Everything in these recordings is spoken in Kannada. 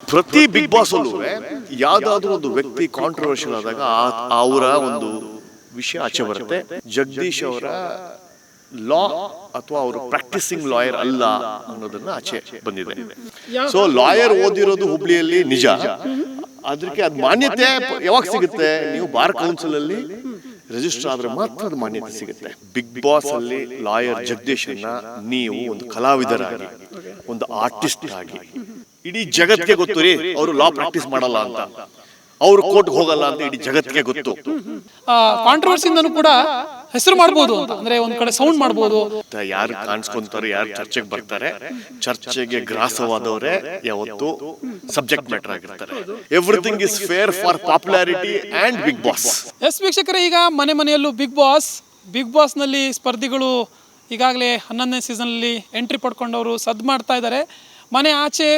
ಪ್ರತಿ ಬಿಗ್ ಬಾಸ್ ಅಲ್ಲೂ ಯಾವ್ದಾದ್ರು ಒಂದು ವ್ಯಕ್ತಿ ಕಾಂಟ್ರವರ್ಷಿಯಲ್ ಆದಾಗ ಅವರ ಒಂದು ವಿಷಯ ಆಚೆ ಬರುತ್ತೆ. ಜಗದೀಶ್ ಅವರ ಲಾ ಅಥವಾ ಅವರು ಪ್ರಾಕ್ಟಿಸಿಂಗ್ ಲಾಯರ್ ಅಲ್ಲ ಅನ್ನೋದನ್ನ ಆಚೆ ಬಂದಿದೆ. ಸೊ ಲಾಯರ್ ಓದಿರೋದು ಹುಬ್ಳಿಯಲ್ಲಿ ನಿಜ, ಅದಕ್ಕೆ ಅದ್ ಮಾನ್ಯತೆ ಯಾವಾಗ ಸಿಗುತ್ತೆ? ನೀವು ಬಾರ್ ಕೌನ್ಸಿಲ್ ಅಲ್ಲಿ ರಿಜಿಸ್ಟರ್ ಆದ್ರೆ ಮಾತ್ರ ಅದು ಮಾನ್ಯತೆ ಸಿಗುತ್ತೆ. ಬಿಗ್ ಬಾಸ್ ಅಲ್ಲಿ ಲಾಯರ್ ಜಗದೀಶ್ ಅನ್ನ ನೀವು ಒಂದು ಕಲಾವಿದರಾಗಿ, ಒಂದು ಆರ್ಟಿಸ್ಟ್ ಆಗಿ ಇಡೀ ಜಗತ್ತಿಗೆ ಗೊತ್ತು ರೀ ಅವರು ಲಾ ಪ್ರಾಕ್ಟೀಸ್ ಮಾಡಲ್ಲ ಅಂತ, ಅವ್ರು ಕೋರ್ಟ್ ಹೋಗಲ್ಲ ಅಂತ ಇಡೀ ಜಗತ್ತಿಗೆ ಗೊತ್ತು. ಕಾಂಟ್ರವರ್ಸಿಂದನೂ ಕೂಡ ಹೆಸರು ಮಾಡಬಹುದು ಅಂತ, ಅಂದ್ರೆ ಒಂದ್ ಕಡೆ ಸೌಂಡ್ ಮಾಡಬಹುದು. ಯಾರು ಕಾಣಿಸ್ಕೊಂತಾರೆ, ಯಾರು ಚರ್ಚೆಗೆ ಬರ್ತಾರೆ, ಚರ್ಚೆಗೆ ಗ್ರಾಸವಾದವರೇ ಯಾವತ್ತು ಸಬ್ಜೆಕ್ಟ್ ಮ್ಯಾಟರ್ ಆಗಿರ್ತಾರೆ. Everything is fair for popularity and Bigg Boss. Yes ವೀಕ್ಷಕರೇ, ಈಗ ಮನೆಯಲ್ಲೂ ಬಿಗ್ ಬಾಸ್ ನಲ್ಲಿ ಸ್ಪರ್ಧಿಗಳು ಈಗಾಗಲೇ 11ನೇ ಸೀಸನ್ ಅಲ್ಲಿ ಎಂಟ್ರಿ ಪಡ್ಕೊಂಡವರು ಸದ್ದು ಮಾಡ್ತಾ ಇದ್ದಾರೆ. ಮನೆ ಆಚೆ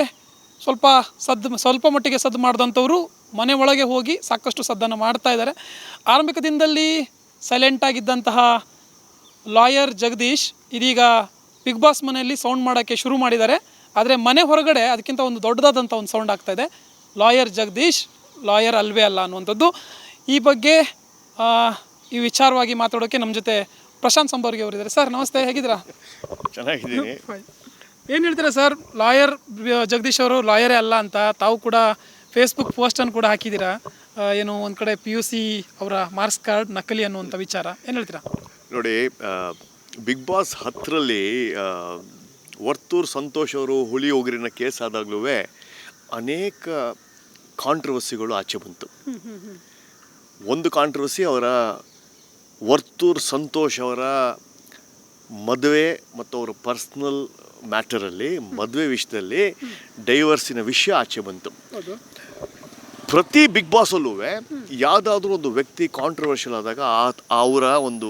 ಸ್ವಲ್ಪ ಮಟ್ಟಿಗೆ ಸದ್ದು ಮಾಡಿದಂಥವ್ರು ಮನೆ ಒಳಗೆ ಹೋಗಿ ಸಾಕಷ್ಟು ಸದ್ದನ್ನು ಮಾಡ್ತಾ ಇದ್ದಾರೆ. ಆರಂಭಿಕ ದಿನದಲ್ಲಿ ಸೈಲೆಂಟ್ ಆಗಿದ್ದಂತಹ ಲಾಯರ್ ಜಗದೀಶ್ ಇದೀಗ ಬಿಗ್ ಬಾಸ್ ಮನೆಯಲ್ಲಿ ಸೌಂಡ್ ಮಾಡೋಕ್ಕೆ ಶುರು ಮಾಡಿದ್ದಾರೆ. ಆದರೆ ಮನೆ ಹೊರಗಡೆ ಅದಕ್ಕಿಂತ ಒಂದು ದೊಡ್ಡದಾದಂಥ ಒಂದು ಸೌಂಡ್ ಆಗ್ತಾ ಇದೆ. ಲಾಯರ್ ಜಗದೀಶ್ ಲಾಯರ್ ಅಲ್ವೇ ಅಲ್ಲ ಅನ್ನುವಂಥದ್ದು. ಈ ಬಗ್ಗೆ ಈ ವಿಚಾರವಾಗಿ ಮಾತಾಡೋಕ್ಕೆ ನಮ್ಮ ಜೊತೆ ಪ್ರಶಾಂತ್ ಸಂಬರ್ಗಿ ಅವರಿದ್ದಾರೆ. ಸರ್ ನಮಸ್ತೆ, ಹೇಗಿದ್ದೀರಾ? ಚೆನ್ನಾಗಿದ್ದೀನಿ. ಏನು ಹೇಳ್ತೀರಾ ಸರ್? ಲಾಯರ್ ಜಗದೀಶ್ ಅವರು ಲಾಯರೇ ಅಲ್ಲ ಅಂತ ತಾವು ಕೂಡ ಫೇಸ್ಬುಕ್ ಪೋಸ್ಟನ್ನು ಕೂಡ ಹಾಕಿದ್ದೀರಾ. ಏನು ಒಂದು ಕಡೆ PUC ಅವರ ಮಾರ್ಕ್ಸ್ ಕಾರ್ಡ್ ನಕಲಿ ಅನ್ನುವಂಥ ವಿಚಾರ, ಏನು ಹೇಳ್ತೀರಾ? ನೋಡಿ, ಬಿಗ್ ಬಾಸ್ 10ರಲ್ಲಿ ವರ್ತೂರ್ ಸಂತೋಷ್ ಅವರು ಹುಲಿ ಹೋಗ್ರಿನ ಕೇಸ್ ಆದಾಗಲೂ ಅನೇಕ ಕಾಂಟ್ರವರ್ಸಿಗಳು ಆಚೆ ಬಂತು. ಒಂದು ಕಾಂಟ್ರವರ್ಸಿ ಅವರ ವರ್ತೂರ್ ಸಂತೋಷ್ ಅವರ ಮದುವೆ ಮತ್ತು ಅವರ ಪರ್ಸ್ನಲ್ ಮ್ಯಾಟರಲ್ಲಿ, ಮದುವೆ ವಿಷಯದಲ್ಲಿ ಡೈವರ್ಸಿನ ವಿಷಯ ಆಚೆ ಬಂತು. ಪ್ರತಿ ಬಿಗ್ ಬಾಸ್ ಅಲ್ಲೂ ಯಾವುದಾದ್ರೂ ಒಂದು ವ್ಯಕ್ತಿ ಕಾಂಟ್ರವರ್ಷಿಯಲ್ ಆದಾಗ ಅವರ ಒಂದು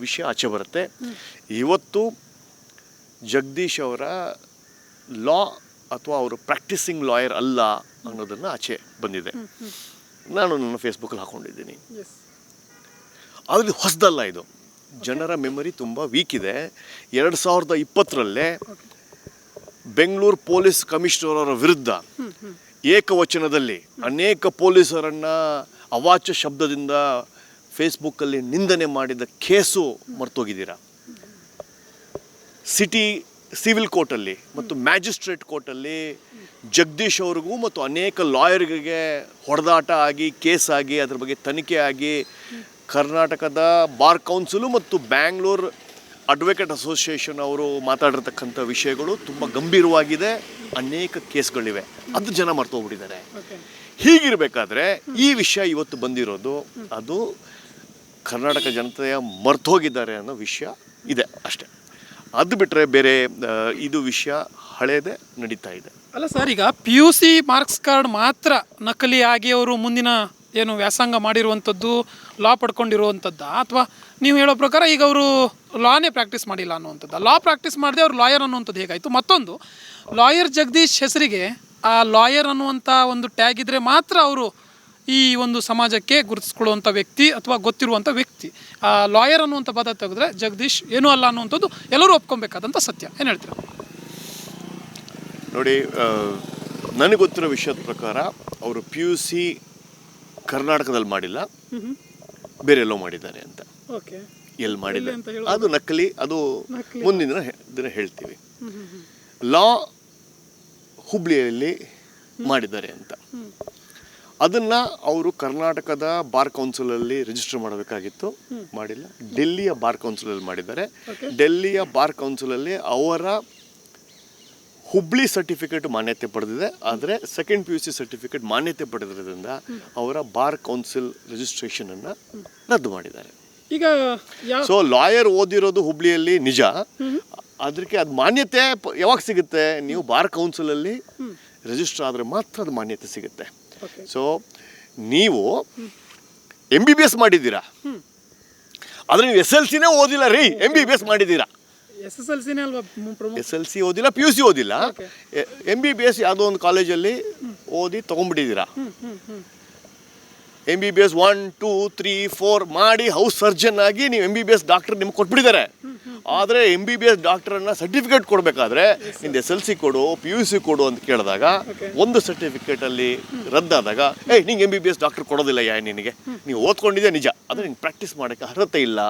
ವಿಷಯ ಆಚೆ ಬರುತ್ತೆ. ಇವತ್ತು ಜಗದೀಶ್ ಅವರ ಲಾ ಅಥವಾ ಅವರು ಪ್ರಾಕ್ಟಿಸಿಂಗ್ ಲಾಯರ್ ಅಲ್ಲ ಅನ್ನೋದನ್ನು ಆಚೆ ಬಂದಿದೆ. ನಾನು ನನ್ನ ಫೇಸ್ಬುಕ್ಕಲ್ಲಿ ಹಾಕ್ಕೊಂಡಿದ್ದೀನಿ. ಆದರೆ ಹೊಸದಲ್ಲ ಇದು. ಜನರ ಮೆಮೊರಿ ತುಂಬ ವೀಕ್ ಇದೆ. 2020ರಲ್ಲೇ ಬೆಂಗಳೂರು ಪೊಲೀಸ್ ಕಮಿಷನರ್ ಅವರ ವಿರುದ್ಧ ಏಕವಚನದಲ್ಲಿ ಅನೇಕ ಪೊಲೀಸರನ್ನು ಅವಾಚ್ಯ ಶಬ್ದದಿಂದ ಫೇಸ್ಬುಕ್ಕಲ್ಲಿ ನಿಂದನೆ ಮಾಡಿದ ಕೇಸು ಮರ್ತೋಗಿದ್ದೀರಾ. ಸಿಟಿ ಸಿವಿಲ್ ಕೋರ್ಟಲ್ಲಿ ಮತ್ತು ಮ್ಯಾಜಿಸ್ಟ್ರೇಟ್ ಕೋರ್ಟಲ್ಲಿ ಜಗದೀಶ್ ಅವ್ರಿಗೂ ಮತ್ತು ಅನೇಕ ಲಾಯರ್ಗಳಿಗೆ ಹೊಡೆದಾಟ ಆಗಿ, ಕೇಸ್ ಆಗಿ, ಅದ್ರ ಬಗ್ಗೆ ತನಿಖೆ ಆಗಿ, ಕರ್ನಾಟಕದ ಬಾರ್ ಕೌನ್ಸಿಲು ಮತ್ತು ಬ್ಯಾಂಗ್ಳೂರ್ ಅಡ್ವೊಕೇಟ್ ಅಸೋಸಿಯೇಷನ್ ಅವರು ಮಾತಾಡಿರ್ತಕ್ಕಂಥ ವಿಷಯಗಳು ತುಂಬ ಗಂಭೀರವಾಗಿದೆ. ಅನೇಕ ಕೇಸ್ಗಳಿವೆ, ಅದು ಜನ ಮರ್ತೋಗ್ಬಿಟ್ಟಿದ್ದಾರೆ. ಹೀಗಿರಬೇಕಾದ್ರೆ ಈ ವಿಷಯ ಇವತ್ತು ಬಂದಿರೋದು ಅದು ಕರ್ನಾಟಕ ಜನತೆಯ ಮರ್ತೋಗಿದ್ದಾರೆ ಅನ್ನೋ ವಿಷಯ ಇದೆ ಅಷ್ಟೇ. ಅದು ಬಿಟ್ಟರೆ ಬೇರೆ ಇದು ವಿಷಯ ಹಳೇದೇ ನಡೀತಾ ಇದೆ. ಅಲ್ಲ ಸರ್, ಈಗ PUC ಮಾರ್ಕ್ಸ್ ಕಾರ್ಡ್ ಮಾತ್ರ ನಕಲಿ ಆಗಿ ಅವರು ಮುಂದಿನ ಏನು ವ್ಯಾಸಂಗ ಮಾಡಿರುವಂಥದ್ದು, ಲಾ ಪಡ್ಕೊಂಡಿರುವಂಥದ್ದು, ಅಥವಾ ನೀವು ಹೇಳೋ ಪ್ರಕಾರ ಈಗ ಅವರು ಲಾನೇ ಪ್ರಾಕ್ಟೀಸ್ ಮಾಡಿಲ್ಲ ಅನ್ನುವಂಥದ್ದು? ಲಾ ಪ್ರಾಕ್ಟೀಸ್ ಮಾಡದೆ ಅವರು ಲಾಯರ್ ಅನ್ನುವಂಥದ್ದು ಹೇಗಾಯಿತು? ಮತ್ತೊಂದು, ಲಾಯರ್ ಜಗದೀಶ್ ಹೆಸರಿಗೆ ಆ ಲಾಯರ್ ಅನ್ನುವಂಥ ಒಂದು ಟ್ಯಾಗ್ ಇದ್ದರೆ ಮಾತ್ರ ಅವರು ಈ ಒಂದು ಸಮಾಜಕ್ಕೆ ಗುರುತಿಸ್ಕೊಳ್ಳುವಂಥ ವ್ಯಕ್ತಿ ಅಥವಾ ಗೊತ್ತಿರುವಂಥ ವ್ಯಕ್ತಿ. ಆ ಲಾಯರ್ ಅನ್ನುವಂಥ ಪದ ತೆಗೆದ್ರೆ ಜಗದೀಶ್ ಏನೂ ಅಲ್ಲ ಅನ್ನುವಂಥದ್ದು ಎಲ್ಲರೂ ಒಪ್ಕೊಬೇಕಾದಂಥ ಸತ್ಯ. ಏನು ಹೇಳ್ತೀರಾ? ನೋಡಿ, ನನಗೆ ಗೊತ್ತಿರೋ ವಿಷಯದ ಪ್ರಕಾರ ಅವರು PUC ಕರ್ನಾಟಕದಲ್ಲಿ ಮಾಡಿಲ್ಲ, ಬೇರೆ ಎಲ್ಲೋ ಮಾಡಿದ್ದಾರೆ ಅಂತ. ಎಲ್ಲಿ ಮಾಡಿದ್ದಾರೆ ಅದು ನಕಲಿ, ಅದು ಮುಂದಿನ ದಿನ ಹೇಳ್ತೀವಿ. ಲಾ ಹುಬ್ಳಿಯಲ್ಲಿ ಮಾಡಿದ್ದಾರೆ ಅಂತ, ಅದನ್ನು ಅವರು ಕರ್ನಾಟಕದ ಬಾರ್ ಕೌನ್ಸಿಲಲ್ಲಿ ರಿಜಿಸ್ಟರ್ ಮಾಡಬೇಕಾಗಿತ್ತು, ಮಾಡಿಲ್ಲ. ಡೆಲ್ಲಿಯ ಬಾರ್ ಕೌನ್ಸಿಲಲ್ಲಿ ಮಾಡಿದ್ದಾರೆ. ಡೆಲ್ಲಿಯ ಬಾರ್ ಕೌನ್ಸಿಲಲ್ಲಿ ಅವರ ಹುಬ್ಳಿ ಸರ್ಟಿಫಿಕೇಟ್ ಮಾನ್ಯತೆ ಪಡೆದಿದೆ, ಆದರೆ ಸೆಕೆಂಡ್ PUC ಸರ್ಟಿಫಿಕೇಟ್ ಮಾನ್ಯತೆ ಪಡೆದಿರೋದ್ರಿಂದ ಅವರ ಬಾರ್ ಕೌನ್ಸಿಲ್ ರಿಜಿಸ್ಟ್ರೇಷನ್ ಅನ್ನು ರದ್ದು ಮಾಡಿದ್ದಾರೆ. ಈಗ ಸೊ ಲಾಯರ್ ಓದಿರೋದು ಹುಬ್ಳಿಯಲ್ಲಿ ನಿಜ, ಅದಕ್ಕೆ ಅದು ಮಾನ್ಯತೆ ಯಾವಾಗ ಸಿಗುತ್ತೆ? ನೀವು ಬಾರ್ ಕೌನ್ಸಿಲಲ್ಲಿ ರಿಜಿಸ್ಟರ್ ಆದರೆ ಮಾತ್ರ ಅದು ಮಾನ್ಯತೆ ಸಿಗುತ್ತೆ. ಸೊ ನೀವು MBBS ಮಾಡಿದ್ದೀರಾ, ಆದರೆ ನೀವು SLCನೇ ಓದಿಲ್ಲ ರೀ, MBBS ಮಾಡಿದ್ದೀರಾ. SLC ಓದಿಲ್ಲ, PUC ಓದಿಲ್ಲ, MBBS ಯಾವುದೋ ಒಂದು ಕಾಲೇಜಲ್ಲಿ ಓದಿ ತೊಗೊಂಡ್ಬಿಟ್ಟಿದ್ದೀರಾ. MBBS 1, 2, 3, 4 ಮಾಡಿ ಹೌಸ್ ಸರ್ಜನ್ ಆಗಿ ನೀವು MBBS ಡಾಕ್ಟರ್ ನಿಮ್ಗೆ ಕೊಟ್ಬಿಟ್ಟಿದ್ದಾರೆ. ಆದರೆ MBBS ಡಾಕ್ಟರನ್ನು ಸರ್ಟಿಫಿಕೇಟ್ ಕೊಡಬೇಕಾದ್ರೆ ನಿಂದು SLC ಕೊಡು PUC ಕೊಡು ಅಂತ ಕೇಳಿದಾಗ ಒಂದು ಸರ್ಟಿಫಿಕೇಟಲ್ಲಿ ರದ್ದಾದಾಗ ನಿಂಗೆ MBBS ಡಾಕ್ಟರ್ ಕೊಡೋದಿಲ್ಲ ನಿನಗೆ ನೀವು ಓದ್ಕೊಂಡಿದ್ದೆ ನಿಜ ಆದರೆ ನಿಂಗೆ ಪ್ರಾಕ್ಟೀಸ್ ಮಾಡೋಕ್ಕೆ ಅರ್ಹತೆ ಇಲ್ಲ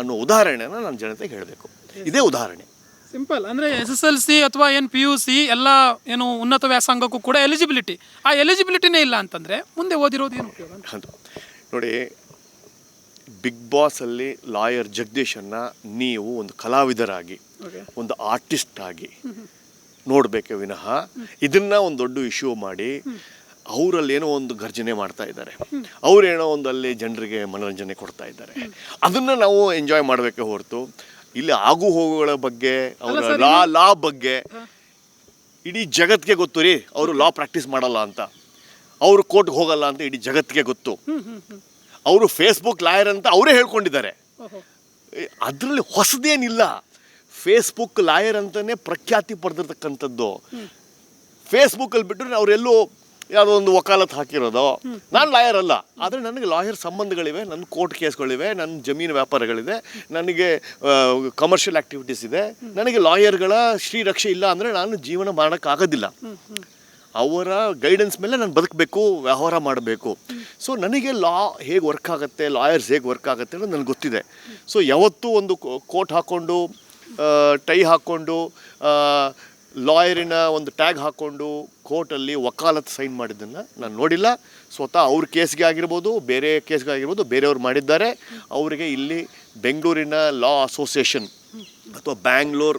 ಅನ್ನೋ ಉದಾಹರಣೆನ ನಾನು ಜನತೆಗೆ ಹೇಳಬೇಕು. ಇದೇ ಉದಾಹರಣೆ. ಸಿಂಪಲ್. ಅಂದರೆ SSLC ಅಥವಾ ಏನು PUC ಎಲ್ಲ ಏನು ಉನ್ನತ ವ್ಯಾಸಂಗಕ್ಕೂ ಕೂಡ ಎಲಿಜಿಬಿಲಿಟಿ, ಆ ಎಲಿಜಿಬಿಲಿಟಿನೇ ಇಲ್ಲ ಅಂತಂದರೆ ಮುಂದೆ ಓದಿರೋದು ಏನು ಉಪಯೋಗ? ಅದು ನೋಡಿ, ಬಿಗ್ ಬಾಸಲ್ಲಿ ಲಾಯರ್ ಜಗದೀಶನ್ನು ನೀವು ಒಂದು ಕಲಾವಿದರಾಗಿ ಒಂದು ಆರ್ಟಿಸ್ಟ್ ಆಗಿ ನೋಡಬೇಕೆ ವಿನಃ ಇದನ್ನ ಒಂದು ದೊಡ್ಡ ಇಶ್ಯೂ ಮಾಡಿ ಅವರಲ್ಲಿ ಏನೋ ಒಂದು ಗರ್ಜನೆ ಮಾಡ್ತಾ ಇದ್ದಾರೆ, ಅವರೇನೋ ಒಂದು ಅಲ್ಲಿ ಜನರಿಗೆ ಮನೋರಂಜನೆ ಕೊಡ್ತಾ ಇದ್ದಾರೆ, ಅದನ್ನು ನಾವು ಎಂಜಾಯ್ ಮಾಡಬೇಕೆ ಹೊರತು ಇಲ್ಲಿ ಆಗು ಹೋಗುಗಳ ಬಗ್ಗೆ ಅವರ ಲಾ ಬಗ್ಗೆ ಇಡೀ ಜಗತ್ತಿಗೆ ಗೊತ್ತು ರೀ. ಅವರು ಲಾ ಪ್ರಾಕ್ಟೀಸ್ ಮಾಡಲ್ಲ ಅಂತ, ಅವರು ಕೋರ್ಟ್ಗೆ ಹೋಗಲ್ಲ ಅಂತ ಇಡೀ ಜಗತ್ತಿಗೆ ಗೊತ್ತು. ಅವರು ಫೇಸ್ಬುಕ್ ಲಾಯರ್ ಅಂತ ಅವರೇ ಹೇಳ್ಕೊಂಡಿದ್ದಾರೆ. ಅದರಲ್ಲಿ ಹೊಸದೇನಿಲ್ಲ. ಫೇಸ್ಬುಕ್ ಲಾಯರ್ ಅಂತಲೇ ಪ್ರಖ್ಯಾತಿ ಪಡೆದಿರ್ತಕ್ಕಂಥದ್ದು. ಫೇಸ್ಬುಕ್ಕಲ್ಲಿ ಬಿಟ್ಟರೆ ಅವರೆಲ್ಲೂ ಯಾವುದೋ ಒಂದು ವಕಾಲತ್ ಹಾಕಿರೋದು. ನಾನು ಲಾಯರ್ ಅಲ್ಲ, ಆದರೆ ನನಗೆ ಲಾಯರ್ ಸಂಬಂಧಗಳಿವೆ, ನನ್ನ ಕೋರ್ಟ್ ಕೇಸ್ಗಳಿವೆ, ನನ್ನ ಜಮೀನು ವ್ಯಾಪಾರಗಳಿದೆ, ನನಗೆ ಕಮರ್ಷಿಯಲ್ ಆ್ಯಕ್ಟಿವಿಟೀಸ್ ಇದೆ. ನನಗೆ ಲಾಯರ್ಗಳ ಶ್ರೀರಕ್ಷೆ ಇಲ್ಲ ಅಂದರೆ ನಾನು ಜೀವನ ಮಾಡೋಕ್ಕಾಗೋದಿಲ್ಲ. ಅವರ ಗೈಡೆನ್ಸ್ ಮೇಲೆ ನಾನು ಬದುಕಬೇಕು, ವ್ಯವಹಾರ ಮಾಡಬೇಕು. ಸೊ ನನಗೆ ಲಾ ಹೇಗೆ ವರ್ಕ್ ಆಗುತ್ತೆ, ಲಾಯರ್ಸ್ ಹೇಗೆ ವರ್ಕ್ ಆಗುತ್ತೆ ಅನ್ನೋದು ನನಗೆ ಗೊತ್ತಿದೆ. ಸೊ ಯಾವತ್ತೂ ಒಂದು ಕೋಟ್ ಹಾಕ್ಕೊಂಡು ಟೈ ಹಾಕ್ಕೊಂಡು ಲಾಯರಿನ ಒಂದು ಟ್ಯಾಗ್ ಹಾಕ್ಕೊಂಡು ಕೋರ್ಟಲ್ಲಿ ವಕಾಲತ್ ಸೈನ್ ಮಾಡಿದ್ದನ್ನು ನಾನು ನೋಡಿಲ್ಲ. ಸ್ವತಃ ಅವ್ರ ಕೇಸ್ಗೆ ಆಗಿರ್ಬೋದು, ಬೇರೆ ಕೇಸ್ಗೆ ಆಗಿರ್ಬೋದು, ಬೇರೆಯವ್ರು ಮಾಡಿದ್ದಾರೆ. ಅವರಿಗೆ ಇಲ್ಲಿ ಬೆಂಗಳೂರಿನ ಲಾ ಅಸೋಸಿಯೇಷನ್ ಅಥವಾ ಬ್ಯಾಂಗ್ಳೂರ್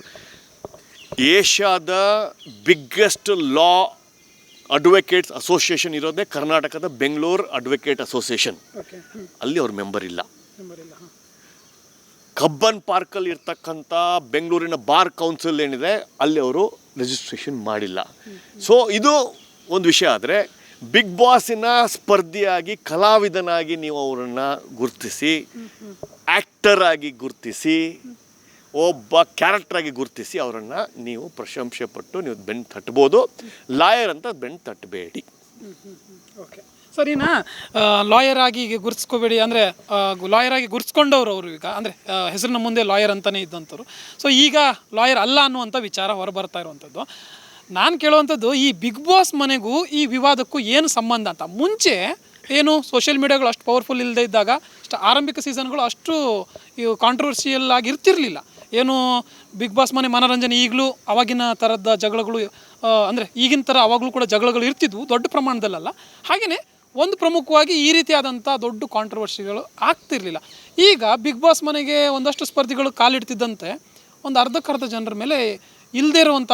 ಏಷ್ಯಾದ ಬಿಗ್ಗೆಸ್ಟ್ ಲಾ ಅಡ್ವೊಕೇಟ್ಸ್ ಅಸೋಸಿಯೇಷನ್ ಇರೋದೇ ಕರ್ನಾಟಕದ ಬೆಂಗಳೂರು ಅಡ್ವೊಕೇಟ್ ಅಸೋಸಿಯೇಷನ್. ಅಲ್ಲಿ ಅವ್ರ ಮೆಂಬರ್ ಇಲ್ಲ. ಕಬ್ಬನ್ ಪಾರ್ಕಲ್ಲಿ ಇರ್ತಕ್ಕಂಥ ಬೆಂಗಳೂರಿನ ಬಾರ್ ಕೌನ್ಸಿಲ್ ಏನಿದೆ ಅಲ್ಲಿ ಅವರು ರಿಜಿಸ್ಟ್ರೇಷನ್ ಮಾಡಿಲ್ಲ. ಸೊ ಇದು ಒಂದು ವಿಷಯ. ಆದರೆ ಬಿಗ್ ಬಾಸಿನ ಸ್ಪರ್ಧಿಯಾಗಿ ಕಲಾವಿದನಾಗಿ ನೀವು ಅವರನ್ನು ಗುರುತಿಸಿ, ಆ್ಯಕ್ಟರ್ ಆಗಿ ಗುರುತಿಸಿ, ಒಬ್ಬ ಕ್ಯಾರೆಕ್ಟ್ರಾಗಿ ಗುರುತಿಸಿ ಅವರನ್ನು ನೀವು ಪ್ರಶಂಸೆ ಪಟ್ಟು ನೀವು ಬೆನ್ನು ತಟ್ಬೋದು. ಲಾಯರ್ ಅಂತ ಬೆನ್ನು ತಟ್ಟಬೇಡಿ. ಓಕೆ ಸರಿನಾ? ಲಾಯರ್ ಆಗಿ ಗುರುತಿಸ್ಕೋಬೇಡಿ ಅಂದರೆ ಲಾಯರ್ ಆಗಿ ಗುರುತಿಸ್ಕೊಂಡವ್ರು ಅವರು ಈಗ ಅಂದರೆ ಹೆಸರಿನ ಮುಂದೆ ಲಾಯರ್ ಅಂತಲೇ ಇದ್ದಂಥವ್ರು. ಸೊ ಈಗ ಲಾಯರ್ ಅಲ್ಲ ಅನ್ನುವಂಥ ವಿಚಾರ ಹೊರಬರ್ತಾ ಇರುವಂಥದ್ದು. ನಾನು ಕೇಳುವಂಥದ್ದು, ಈ ಬಿಗ್ ಬಾಸ್ ಮನೆಗೂ ಈ ವಿವಾದಕ್ಕೂ ಏನು ಸಂಬಂಧ ಅಂತ. ಮುಂಚೆ ಏನು ಸೋಷಿಯಲ್ ಮೀಡಿಯಾಗಳು ಅಷ್ಟು ಪವರ್ಫುಲ್ ಇಲ್ಲದೆ ಇದ್ದಾಗ ಆರಂಭಿಕ ಸೀಸನ್ಗಳು ಅಷ್ಟು ಕಾಂಟ್ರವರ್ಷಿಯಲ್ ಆಗಿ ಇರ್ತಿರಲಿಲ್ಲ. ಏನು ಬಿಗ್ ಬಾಸ್ ಮನೆ ಮನೋರಂಜನೆ ಈಗಲೂ ಅವಾಗಿನ ಥರದ ಜಗಳಗಳು ಅಂದರೆ ಈಗಿನ ಥರ ಅವಾಗಲೂ ಕೂಡ ಜಗಳಗಳು ಇರ್ತಿದ್ವು, ದೊಡ್ಡ ಪ್ರಮಾಣದಲ್ಲ. ಹಾಗೆಯೇ ಒಂದು ಪ್ರಮುಖವಾಗಿ ಈ ರೀತಿಯಾದಂಥ ದೊಡ್ಡ ಕಾಂಟ್ರವರ್ಸಿಗಳು ಆಗ್ತಿರಲಿಲ್ಲ. ಈಗ ಬಿಗ್ ಬಾಸ್ ಮನೆಗೆ ಒಂದಷ್ಟು ಸ್ಪರ್ಧಿಗಳು ಕಾಲಿಡ್ತಿದ್ದಂತೆ ಒಂದು ಅರ್ಧಕ್ಕರ್ಧ ಜನರ ಮೇಲೆ ಇಲ್ಲದೇ ಇರುವಂಥ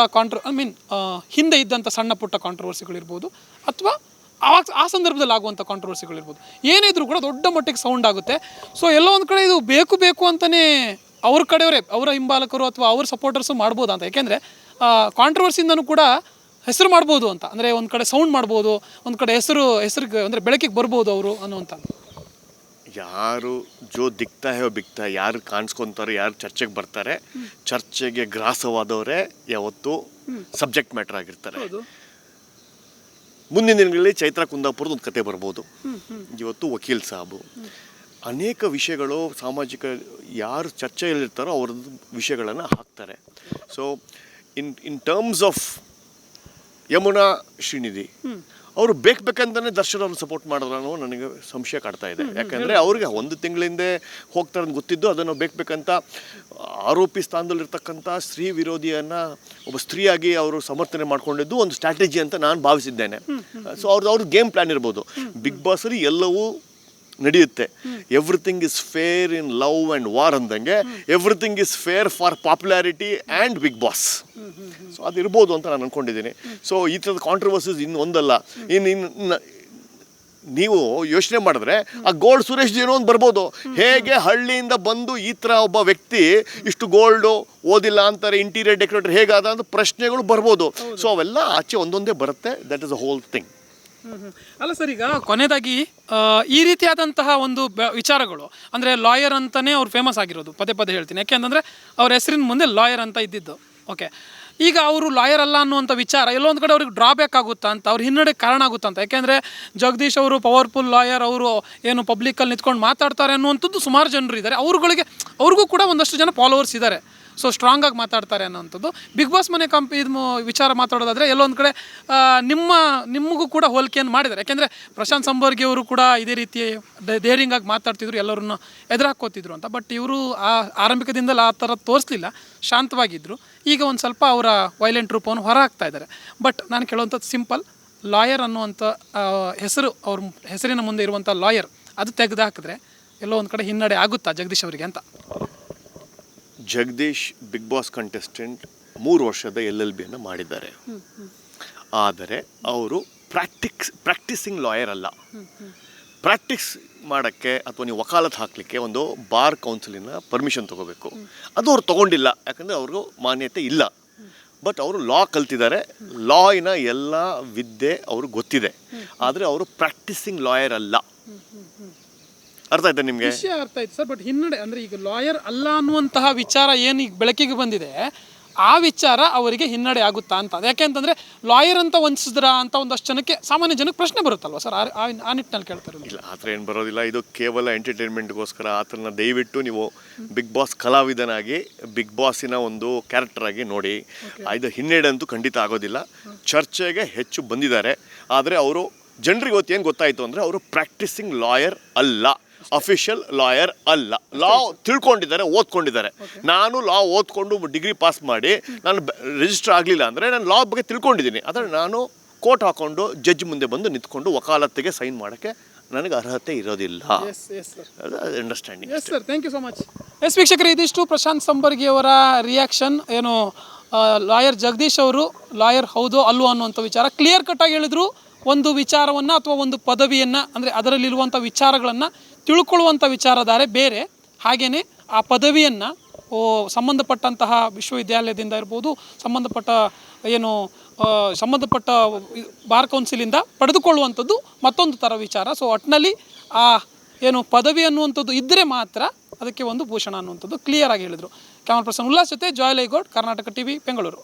ಹಿಂದೆ ಇದ್ದಂಥ ಸಣ್ಣ ಪುಟ್ಟ ಕಾಂಟ್ರವರ್ಸಿಗಳಿರ್ಬೋದು ಅಥವಾ ಆ ಸಂದರ್ಭದಲ್ಲಿ ಆಗುವಂಥ ಕಾಂಟ್ರವರ್ಸಿಗಳಿರ್ಬೋದು, ಏನೇ ಇದ್ರೂ ಕೂಡ ದೊಡ್ಡ ಮಟ್ಟಿಗೆ ಸೌಂಡ್ ಆಗುತ್ತೆ. ಸೊ ಎಲ್ಲೋ ಒಂದು ಕಡೆ ಇದು ಬೇಕು ಅಂತಲೇ ಅವ್ರ ಕಡೆಯವರೇ, ಅವರ ಹಿಂಬಾಲಕರು ಅಥವಾ ಅವ್ರ ಸಪೋರ್ಟರ್ಸು ಮಾಡ್ಬೋದು ಅಂತ. ಯಾಕೆಂದರೆ ಕಾಂಟ್ರವರ್ಸಿಯಿಂದನೂ ಕೂಡ ಹೆಸರು ಮಾಡ್ಬೋದು ಅಂತ, ಅಂದರೆ ಒಂದು ಕಡೆ ಸೌಂಡ್ ಮಾಡ್ಬೋದು, ಒಂದು ಕಡೆ ಹೆಸರಿಗೆ ಅಂದರೆ ಬೆಳಕಿಗೆ ಬರ್ಬೋದು ಅವರು ಅನ್ನುವಂಥ. ಯಾರು ದಿಕ್ತಾ ಬಿಕ್ತಾ ಯಾರು ಕಾಣಿಸ್ಕೊತಾರೆ, ಯಾರು ಚರ್ಚೆಗೆ ಬರ್ತಾರೆ, ಚರ್ಚೆಗೆ ಗ್ರಾಸವಾದವರೇ ಯಾವತ್ತು ಸಬ್ಜೆಕ್ಟ್ ಮ್ಯಾಟರ್ ಆಗಿರ್ತಾರೆ. ಮುಂದಿನ ದಿನಗಳಲ್ಲಿ ಚೈತ್ರ ಕುಂದಾಪುರದ ಒಂದು ಕತೆ ಬರ್ಬೋದು. ಇವತ್ತು ವಕೀಲ್ ಸಾಬು ಅನೇಕ ವಿಷಯಗಳು ಸಾಮಾಜಿಕ ಯಾರು ಚರ್ಚೆಯಲ್ಲಿರ್ತಾರೋ ಅವ್ರದ್ದು ವಿಷಯಗಳನ್ನು ಹಾಕ್ತಾರೆ. So in terms of Yamuna Shrinidhi ಅವರು ಬೇಕಂತಾನೆ ದರ್ಶನ್ ಅವ್ರನ್ನ ಸಪೋರ್ಟ್ ಮಾಡಿದ್ರು ನನಗೆ ಸಂಶಯ ಕಾಡ್ತಾ ಇದೆ. ಯಾಕಂದರೆ ಅವ್ರಿಗೆ ಒಂದು ತಿಂಗಳಿಂದೆ ಹೋಗ್ತಾರೆ ಅಂತ ಗೊತ್ತಿದ್ದು ಅದನ್ನು ಬೇಕಂತ ಆರೋಪಿ ಸ್ಥಾನದಲ್ಲಿರ್ತಕ್ಕಂಥ ಸ್ತ್ರೀ ವಿರೋಧಿಯನ್ನು ಒಬ್ಬ ಸ್ತ್ರೀಯಾಗಿ ಅವರು ಸಮರ್ಥನೆ ಮಾಡ್ಕೊಂಡಿದ್ದು ಒಂದು ಸ್ಟ್ರಾಟಜಿ ಅಂತ ನಾನು ಭಾವಿಸಿದ್ದೇನೆ. ಸೊ ಅವ್ರದ್ದು ಗೇಮ್ ಪ್ಲ್ಯಾನ್ ಇರ್ಬೋದು. ಬಿಗ್ ಬಾಸಲ್ಲಿ ಎಲ್ಲವೂ ನಡೆಯುತ್ತೆ. Everything is fair in love and war ಅಂದಂಗೆ everything is fair for popularity and Bigg Boss. So ಅದಿರ್ಬೋದು ಅಂತ ನಾನು ಅಂದ್ಕೊಂಡಿದ್ದೀನಿ. ಸೊ ಈ ಥರದ ಕಾಂಟ್ರವರ್ಸೀಸ್ ಇನ್ನು ಒಂದಲ್ಲ. ಇನ್ನು ನೀವು ಯೋಚನೆ ಮಾಡಿದ್ರೆ ಆ ಗೋಲ್ಡ್ ಸುರೇಶ್ ಏನೋ ಒಂದು ಬರ್ಬೋದು. ಹೇಗೆ ಹಳ್ಳಿಯಿಂದ ಬಂದು ಈ ಥರ ಒಬ್ಬ ವ್ಯಕ್ತಿ ಇಷ್ಟು ಗೋಲ್ಡು ಓದಿಲ್ಲ ಅಂತಾರೆ, ಇಂಟೀರಿಯರ್ ಡೆಕೋರೇಟರ್ ಹೇಗಾದ ಅಂತ ಪ್ರಶ್ನೆಗಳು ಬರ್ಬೋದು. ಸೊ ಅವೆಲ್ಲ ಆಚೆ ಒಂದೊಂದೇ ಬರುತ್ತೆ. That is a whole thing. ಅಲ್ಲ ಸರ್, ಈಗ ಕೊನೆಯದಾಗಿ ಈ ರೀತಿಯಾದಂತಹ ಒಂದು ವಿಚಾರಗಳು ಅಂದರೆ ಲಾಯರ್ ಅಂತಲೇ ಅವ್ರು ಫೇಮಸ್ ಆಗಿರೋದು, ಪದೇ ಹೇಳ್ತೀನಿ. ಯಾಕೆಂತಂದರೆ ಅವ್ರ ಹೆಸರಿನ ಮುಂದೆ ಲಾಯರ್ ಅಂತ ಇದ್ದಿದ್ದು. ಓಕೆ, ಈಗ ಅವರು ಲಾಯರ್ ಅಲ್ಲ ಅನ್ನುವಂಥ ವಿಚಾರ ಎಲ್ಲೋ ಒಂದು ಕಡೆ ಅವ್ರಿಗೆ ಡ್ರಾಬ್ಯಾಕ್ ಆಗುತ್ತಾ ಅಂತ, ಅವ್ರ ಹಿನ್ನಡೆ ಕಾರಣ ಆಗುತ್ತಾ ಅಂತ. ಯಾಕೆಂದರೆ ಜಗದೀಶ್ ಅವರು ಪವರ್ಫುಲ್ ಲಾಯರ್, ಅವರು ಏನು ಪಬ್ಲಿಕ್ಕಲ್ಲಿ ನಿಂತ್ಕೊಂಡು ಮಾತಾಡ್ತಾರೆ ಅನ್ನುವಂಥದ್ದು ಸುಮಾರು ಜನರು ಇದ್ದಾರೆ. ಅವ್ರಿಗೂ ಕೂಡ ಒಂದಷ್ಟು ಜನ ಫಾಲೋವರ್ಸ್ ಇದ್ದಾರೆ. ಸೊ ಸ್ಟ್ರಾಂಗಾಗಿ ಮಾತಾಡ್ತಾರೆ ಅನ್ನೋವಂಥದ್ದು. ಬಿಗ್ ಬಾಸ್ ಮನೆ ವಿಚಾರ ಮಾತಾಡೋದಾದರೆ ಎಲ್ಲೊಂದು ಕಡೆ ನಿಮಗೂ ಕೂಡ ಹೋಲಿಕೆಯನ್ನು ಮಾಡಿದ್ದಾರೆ. ಯಾಕೆಂದರೆ ಪ್ರಶಾಂತ್ ಸಂಬರ್ಗಿ ಅವರು ಕೂಡ ಇದೇ ರೀತಿ ಡೇರಿಂಗಾಗಿ ಮಾತಾಡ್ತಿದ್ರು, ಎಲ್ಲರನ್ನು ಎದುರಾಕೋತಿದ್ರು ಅಂತ. ಬಟ್ ಇವರು ಆರಂಭಿಕದಿಂದಲೇ ಆ ಥರ ತೋರಿಸಲಿಲ್ಲ, ಶಾಂತವಾಗಿದ್ದರು. ಈಗ ಒಂದು ಸ್ವಲ್ಪ ಅವರ ವೈಲೆಂಟ್ ರೂಪವನ್ನು ಹೊರ ಹಾಕ್ತಾ ಇದ್ದಾರೆ. ಬಟ್ ನಾನು ಕೇಳುವಂಥದ್ದು ಸಿಂಪಲ್, ಲಾಯರ್ ಅನ್ನುವಂಥ ಹೆಸರು, ಅವ್ರ ಹೆಸರಿನ ಮುಂದೆ ಇರುವಂಥ ಲಾಯರ್, ಅದು ತೆಗೆದು ಹಾಕಿದ್ರೆ ಎಲ್ಲೋ ಒಂದು ಕಡೆ ಹಿನ್ನಡೆ ಆಗುತ್ತಾ ಜಗದೀಶ್ ಅವರಿಗೆ ಅಂತ? ಜಗದೀಶ್ ಬಿಗ್ ಬಾಸ್ ಕಂಟೆಸ್ಟೆಂಟ್ 3 ವರ್ಷದ LLBಯನ್ನು ಮಾಡಿದ್ದಾರೆ. ಆದರೆ ಅವರು ಪ್ರಾಕ್ಟೀಸಿಂಗ್ ಲಾಯರ್ ಅಲ್ಲ. ಪ್ರಾಕ್ಟೀಸ್ ಮಾಡೋಕ್ಕೆ ಅಥವಾ ನೀವು ವಕಾಲತ್ ಹಾಕಲಿಕ್ಕೆ ಒಂದು ಬಾರ್ ಕೌನ್ಸಿಲಿನ ಪರ್ಮಿಷನ್ ತೊಗೋಬೇಕು. ಅದು ಅವ್ರು ತೊಗೊಂಡಿಲ್ಲ, ಯಾಕಂದರೆ ಅವ್ರಿಗೂ ಮಾನ್ಯತೆ ಇಲ್ಲ. ಬಟ್ ಅವರು ಲಾ ಕಲ್ತಿದ್ದಾರೆ, ಲಾಯಿನ ಎಲ್ಲ ವಿದ್ಯೆ ಅವ್ರಿಗೆ ಗೊತ್ತಿದೆ. ಆದರೆ ಅವರು ಪ್ರಾಕ್ಟೀಸಿಂಗ್ ಲಾಯರ್ ಅಲ್ಲ. ಅರ್ಥ ಆಯ್ತಾ ನಿಮಗೆ? ವಿಷಯ ಅರ್ಥ ಆಯ್ತು ಸರ್. ಬಟ್ ಹಿನ್ನಡೆ ಅಂದರೆ ಈಗ ಲಾಯರ್ ಅಲ್ಲ ಅನ್ನುವಂತಹ ವಿಚಾರ ಏನು ಈಗ ಬೆಳಕಿಗೆ ಬಂದಿದೆ, ಆ ವಿಚಾರ ಅವರಿಗೆ ಹಿನ್ನಡೆ ಆಗುತ್ತಾ ಅಂತ. ಯಾಕೆ ಅಂತಂದರೆ ಲಾಯರ್ ಅಂತ ವಂಚಿಸಿದ್ರಾ ಅಂತ ಒಂದಷ್ಟು ಜನಕ್ಕೆ, ಸಾಮಾನ್ಯ ಜನಕ್ಕೆ ಪ್ರಶ್ನೆ ಬರುತ್ತಲ್ವ ಸರ್, ಆ ನಿಟ್ಟಿನಲ್ಲಿ ಕೇಳ್ತಾರೆ. ಇಲ್ಲ, ಆ ಥರ ಏನು ಬರೋದಿಲ್ಲ. ಇದು ಕೇವಲ ಎಂಟರ್ಟೈನ್ಮೆಂಟ್ಗೋಸ್ಕರ. ಆ ಥರನ ದಯವಿಟ್ಟು ನೀವು ಬಿಗ್ ಬಾಸ್ ಕಲಾವಿದನಾಗಿ, ಬಿಗ್ ಬಾಸಿನ ಒಂದು ಕ್ಯಾರೆಕ್ಟರ್ ಆಗಿ ನೋಡಿ. ಇದು ಹಿನ್ನಡೆ ಅಂತೂ ಖಂಡಿತ ಆಗೋದಿಲ್ಲ. ಚರ್ಚೆಗೆ ಹೆಚ್ಚು ಬಂದಿದ್ದಾರೆ. ಆದರೆ ಅವರು ಜನರಿಗೆ ಇವತ್ತು ಏನು ಗೊತ್ತಾಯಿತು ಅಂದರೆ ಅವರು ಪ್ರಾಕ್ಟೀಸಿಂಗ್ ಲಾಯರ್ ಅಲ್ಲ, ಅಫಿಷಿಯಲ್ ಲಾಯರ್ ಅಲ್ಲ. ಲಾ ತಿಳ್ಕೊಂಡಿದ್ದಾರೆ, ಓದ್ಕೊಂಡಿದ್ದಾರೆ. ನಾನು ಲಾ ಓದ್ಕೊಂಡು ಡಿಗ್ರಿ ಪಾಸ್ ಮಾಡಿ ನಾನು ರಿಜಿಸ್ಟರ್ ಆಗಲಿಲ್ಲ ಅಂದರೆ ನಾನು ಲಾ ಬಗ್ಗೆ ತಿಳ್ಕೊಂಡಿದ್ದೀನಿ. ಆದರೆ ನಾನು ಕೋರ್ಟ್ ಹಾಕ್ಕೊಂಡು ಜಡ್ಜ್ ಮುಂದೆ ಬಂದು ನಿಂತ್ಕೊಂಡು ವಕಾಲತ್ತಿಗೆ ಸೈನ್ ಮಾಡೋಕ್ಕೆ ನನಗೆ ಅರ್ಹತೆ ಇರೋದಿಲ್ಲ. Understanding. Yes sir, thank you so much. Yes ವೀಕ್ಷಕರೇ, ಇದಿಷ್ಟು ಪ್ರಶಾಂತ್ ಸಂಬರ್ಗಿ ಅವರ ರಿಯಾಕ್ಷನ್. ಏನು ಲಾಯರ್ ಜಗದೀಶ್ ಅವರು ಲಾಯರ್ ಹೌದೋ ಅಲ್ವೋ ಅನ್ನುವಂಥ ವಿಚಾರ ಕ್ಲಿಯರ್ ಕಟ್ಟಾಗಿ ಹೇಳಿದ್ರು. ಒಂದು ವಿಚಾರವನ್ನು ಅಥವಾ ಒಂದು ಪದವಿಯನ್ನು, ಅಂದರೆ ಅದರಲ್ಲಿರುವಂಥ ವಿಚಾರಗಳನ್ನು ತಿಳ್ಕೊಳ್ಳುವಂಥ ವಿಚಾರಧಾರೆ ಬೇರೆ. ಹಾಗೆಯೇ ಆ ಪದವಿಯನ್ನು ಸಂಬಂಧಪಟ್ಟಂತಹ ವಿಶ್ವವಿದ್ಯಾಲಯದಿಂದ ಇರ್ಬೋದು, ಸಂಬಂಧಪಟ್ಟ ಬಾರ್ ಕೌನ್ಸಿಲಿಂದ ಪಡೆದುಕೊಳ್ಳುವಂಥದ್ದು ಮತ್ತೊಂದು ಥರ ವಿಚಾರ. ಸೊ ಒಟ್ಟಿನಲ್ಲಿ ಆ ಏನು ಪದವಿ ಅನ್ನುವಂಥದ್ದು ಇದ್ದರೆ ಮಾತ್ರ ಅದಕ್ಕೆ ಒಂದು ಭೂಷಣ ಅನ್ನುವಂಥದ್ದು ಕ್ಲಿಯರ್ ಆಗಿ ಹೇಳಿದರು. ಕ್ಯಾಮರಾ ಪರ್ಸನ್ ಉಲ್ಲಾಸ್ ಜೊತೆ ಜಾಯ್ ಲೈಗೌಡ್, ಕರ್ನಾಟಕ ಟಿವಿ, ಬೆಂಗಳೂರು.